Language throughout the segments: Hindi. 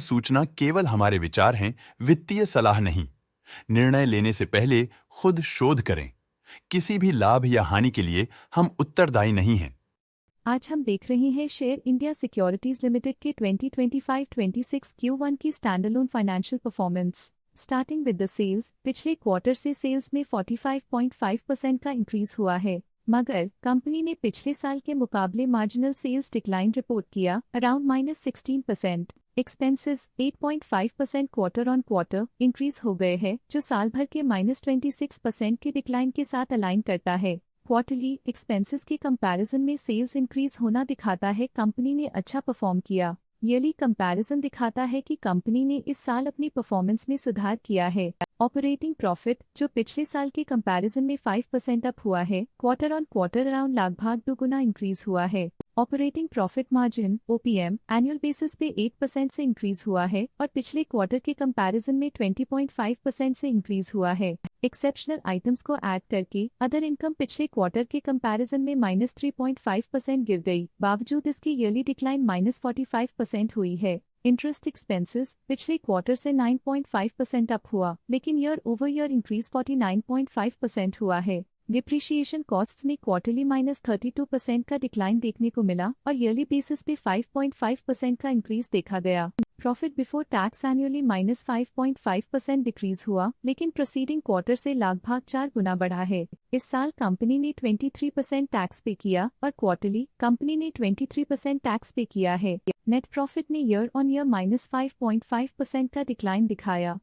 सूचना केवल हमारे विचार हैं, वित्तीय सलाह नहीं। निर्णय लेने से पहले खुद शोध करें। किसी भी लाभ या हानि के लिए हम उत्तरदायी नहीं हैं। आज हम देख रहे हैं शेयर इंडिया सिक्योरिटीज लिमिटेड के 2025-26 Q1 की standalone financial performance. Starting with the sales, पिछले क्वार्टर से सेल्स में 45.5% का इंक्रीज हुआ है, मगर कंपनी ने पिछले साल के मुकाबले मार्जिनल सेल्स डिक्लाइन रिपोर्ट किया, around -16%। Expenses 8.5% quarter on quarter increase हो गए हैं, जो साल भर के -26% के डिक्लाइन के साथ अलाइन करता है। क्वार्टरली एक्सपेंसेस के कंपैरिजन में सेल्स इंक्रीज होना दिखाता है कंपनी ने अच्छा परफॉर्म किया। ईयरली कंपैरिजन दिखाता है कि कंपनी ने इस साल अपनी परफॉर्मेंस में सुधार किया है। ऑपरेटिंग प्रॉफिट, जो पिछले साल के कंपैरिजन में 5% अप हुआ है, क्वार्टर ऑन क्वार्टर अराउंड लगभग 2 गुना इंक्रीज हुआ है। Operating profit margin (OPM) annual basis पे 8% से इंक्रीज हुआ है और पिछले क्वार्टर के कंपैरिजन में 20.5% से इंक्रीज हुआ है। एक्सेप्शनल आइटम्स को ऐड करके अदर इनकम पिछले क्वार्टर के कंपैरिजन में -3.5% गिर गई, बावजूद इसकी ईयरली डिक्लाइन -45% हुई है। इंटरेस्ट एक्सपेंसेस पिछले क्वार्टर से 9.5% अप हुआ, लेकिन ईयर ओवर ईयर इंक्रीज 49.5% हुआ है। डिप्रिशिएशन कॉस्ट्स में क्वार्टरली -32% का डिक्लाइन देखने को मिला और ईयरली बेसिस पे 5.5% का इंक्रीज देखा गया। Profit before tax annually -5.5% decrease हुआ, लेकिन प्रोसीडिंग क्वार्टर से लगभग 4 गुना बढ़ा है। इस साल कंपनी ने 23% टैक्स पे किया और क्वार्टरली कंपनी ने 23% टैक्स पे किया है। नेट प्रॉफिट ने ईयर ऑन ईयर -5.5% का डिक्लाइन दिखाया,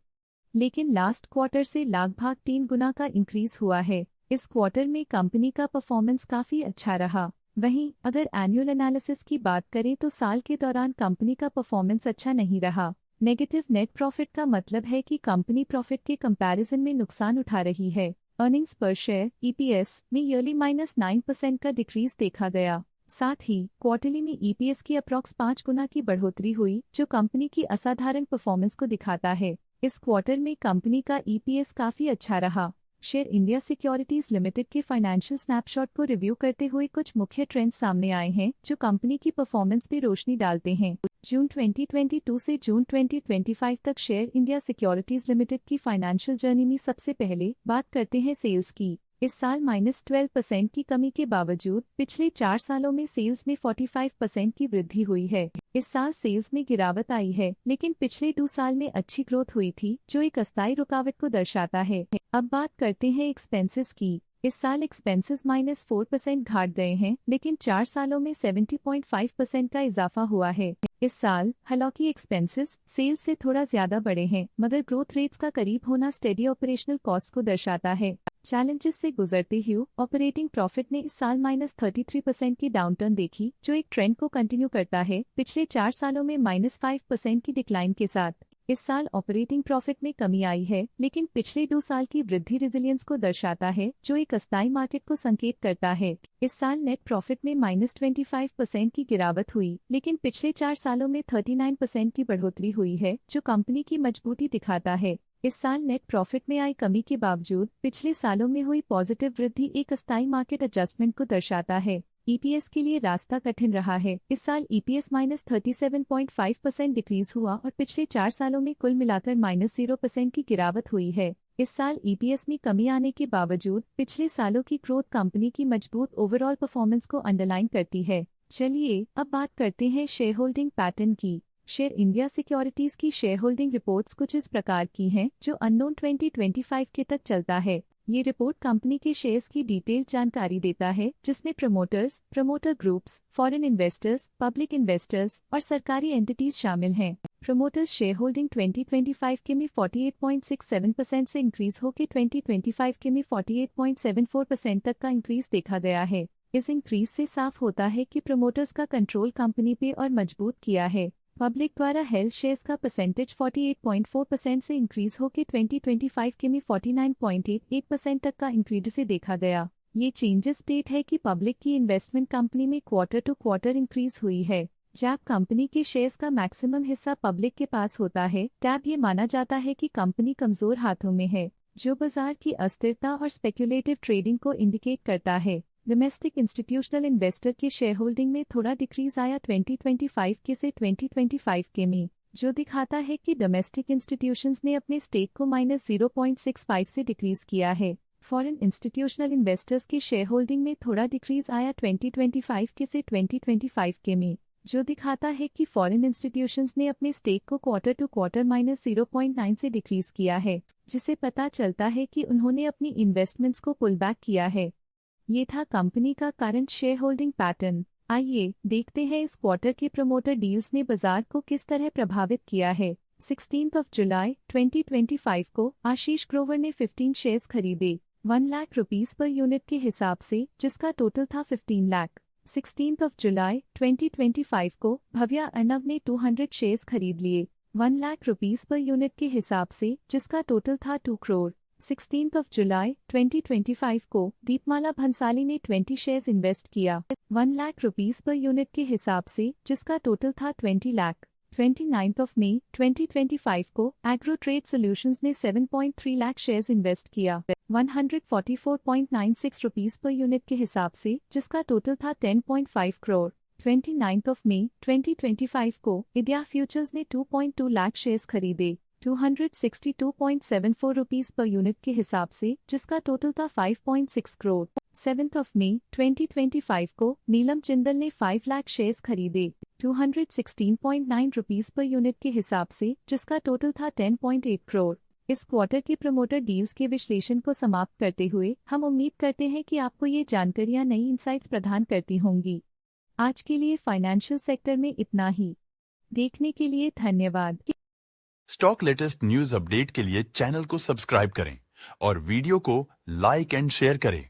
लेकिन लास्ट क्वार्टर से लगभग 3 गुना का इंक्रीज हुआ है। इस क्वार्टर में कंपनी का परफॉर्मेंस काफी अच्छा रहा। वहीं अगर एनुअल एनालिसिस की बात करें तो साल के दौरान कंपनी का परफॉर्मेंस अच्छा नहीं रहा। नेगेटिव नेट प्रॉफिट का मतलब है कि कंपनी प्रॉफिट के कंपैरिजन में नुकसान उठा रही है। अर्निंग्स पर शेयर (EPS) में ईयरली -9% का डिक्रीज देखा गया। साथ ही क्वार्टरली में EPS की अप्रॉक्स 5 गुना की बढ़ोतरी हुई, जो कंपनी की असाधारण परफॉर्मेंस को दिखाता है। इस क्वार्टर में कंपनी का EPS काफी अच्छा रहा। शेयर इंडिया सिक्योरिटीज लिमिटेड के फाइनेंशियल स्नैपशॉट को रिव्यू करते हुए कुछ मुख्य ट्रेंड्स सामने आए हैं, जो कंपनी की परफॉर्मेंस पे रोशनी डालते हैं। जून 2022 से जून 2025 तक शेयर इंडिया सिक्योरिटीज लिमिटेड की फाइनेंशियल जर्नी में सबसे पहले बात करते हैं सेल्स की। इस साल -12% की कमी के बावजूद पिछले 4 सालों में सेल्स में 45% की वृद्धि हुई है। इस साल सेल्स में गिरावट आई है, लेकिन पिछले 2 साल में अच्छी ग्रोथ हुई थी, जो एक अस्थायी रुकावट को दर्शाता है। अब बात करते हैं एक्सपेंसेस की। इस साल एक्सपेंसेस -4% घट गए हैं, लेकिन 4 सालों में 70.5% का इजाफा हुआ है। इस साल हालांकि एक्सपेंसेस सेल्स से थोड़ा ज्यादा बढ़े हैं, मगर ग्रोथ रेट्स का करीब होना स्टेडी ऑपरेशनल कॉस्ट को दर्शाता है। चैलेंजेस से गुजरते हुए ऑपरेटिंग प्रॉफिट ने इस साल -33% की डाउनटर्न देखी, जो एक ट्रेंड को कंटिन्यू करता है पिछले 4 सालों में -5% की डिक्लाइन के साथ। इस साल ऑपरेटिंग प्रॉफिट में कमी आई है, लेकिन पिछले 2 साल की वृद्धि रेजिलियंस को दर्शाता है, जो एक अस्थायी मार्केट को संकेत करता है। इस साल नेट प्रॉफिट में -25% की गिरावट हुई, लेकिन पिछले 4 सालों में 39% की बढ़ोतरी हुई है, जो कंपनी की मजबूती दिखाता है। इस साल नेट प्रॉफिट में आई कमी के बावजूद पिछले सालों में हुई पॉजिटिव वृद्धि एक अस्थायी मार्केट एडजस्टमेंट को दर्शाता है। EPS के लिए रास्ता कठिन रहा है। इस साल EPS -37.5% डिक्रीज हुआ और पिछले 4 सालों में कुल मिलाकर -0% की गिरावट हुई है। इस साल EPS में कमी आने के बावजूद पिछले सालों की ग्रोथ कंपनी की मजबूत ओवरऑल परफॉर्मेंस को अंडरलाइन करती है। चलिए अब बात करते हैं शेयर होल्डिंग पैटर्न की। शेयर इंडिया सिक्योरिटीज की शेयर होल्डिंग रिपोर्ट्स कुछ इस प्रकार की हैं, जो अननोन 2025 के तक चलता है। ये रिपोर्ट कंपनी के शेयर्स की डिटेल्ड जानकारी देता है, जिसमें promoters, promoter groups, foreign investors, public investors और सरकारी एंटिटीज शामिल हैं। प्रमोटर्स शेयर होल्डिंग 2025 के में 48.67% से इंक्रीज होकर 2025 के में 48.74% तक का इंक्रीज देखा गया है। इस इंक्रीज से साफ होता है कि प्रमोटर्स का कंट्रोल कंपनी पे और मजबूत किया है। पब्लिक द्वारा हेल्ड शेयर्स का परसेंटेज 48.4% से इंक्रीज होकर 2025 के में 49.88% तक का इंक्रीज से देखा गया। ये चेंजेस स्टेट है कि पब्लिक की इन्वेस्टमेंट कंपनी में क्वार्टर टू क्वार्टर इंक्रीज हुई है। जब कंपनी के शेयर्स का मैक्सिमम हिस्सा पब्लिक के पास होता है, तब ये माना जाता है कि कंपनी कमजोर हाथों में है, जो बाजार की अस्थिरता और स्पेक्युलेटिव ट्रेडिंग को इंडिकेट करता है। डोमेस्टिक इंस्टीट्यूशनल इन्वेस्टर के शेयर होल्डिंग में थोड़ा डिक्रीज आया 2025 के से 2025 के में। जो दिखाता है कि डोमेस्टिक इंस्टीट्यूशंस ने अपने स्टेक को -0.65 से डिक्रीज किया है। फॉरेन इंस्टीट्यूशनल इन्वेस्टर्स की शेयर होल्डिंग में थोड़ा डिक्रीज आया 2025 के से 2025 के में, जो दिखाता है कि फॉरेन इंस्टीट्यूशंस ने अपने स्टेक को क्वार्टर टू क्वार्टर -0.9 से डिक्रीज किया है, जिसे पता चलता है कि उन्होंने अपनी इन्वेस्टमेंट्स को पुल बैक किया है। ये था कंपनी का करंट शेयर होल्डिंग पैटर्न। आइए देखते हैं इस क्वार्टर के प्रमोटर डील्स ने बाजार को किस तरह प्रभावित किया है। 16 जुलाई 2025 को आशीष ग्रोवर ने 15 शेयर्स खरीदे 1 लाख रुपीस पर यूनिट के हिसाब से, जिसका टोटल था 15 लाख। 16 जुलाई 2025 को भव्या अर्णव ने 200 शेयर्स खरीद लिए 1 लाख रुपीस पर यूनिट के हिसाब से, जिसका टोटल था 2 करोड़। 16 जुलाई 2025 को दीपमाला भंसाली ने 20 शेयर्स इन्वेस्ट किया 1 लाख रुपीस पर यूनिट के हिसाब से, जिसका टोटल था 20 लाख। 29 मई 2025 को एग्रो ट्रेड सॉल्यूशंस ने 7.3 लाख शेयर्स इन्वेस्ट किया 144.96 रुपीस पर यूनिट के हिसाब से, जिसका टोटल था 10.5 करोड़। 29 मई 2025 को इडिया फ्यूचर्स ने 2.2 लाख शेयर्स खरीदे 262.74 रुपीस पर यूनिट के हिसाब से, जिसका टोटल था 5.6 करोड़। 7 मई 2025 को नीलम जिंदल ने 5 लाख शेयर्स खरीदे 216.9 रुपीस पर यूनिट के हिसाब से, जिसका टोटल था 10.8 करोड़। इस क्वार्टर की प्रमोटर डील्स के विश्लेषण को समाप्त करते हुए हम उम्मीद करते हैं कि आपको ये जानकारियां नई इंसाइट्स प्रदान करती होंगी। आज के लिए फाइनेंशियल सेक्टर में इतना ही। देखने के लिए धन्यवाद। स्टॉक लेटेस्ट न्यूज अपडेट के लिए चैनल को सब्सक्राइब करें और वीडियो को लाइक एंड शेयर करें।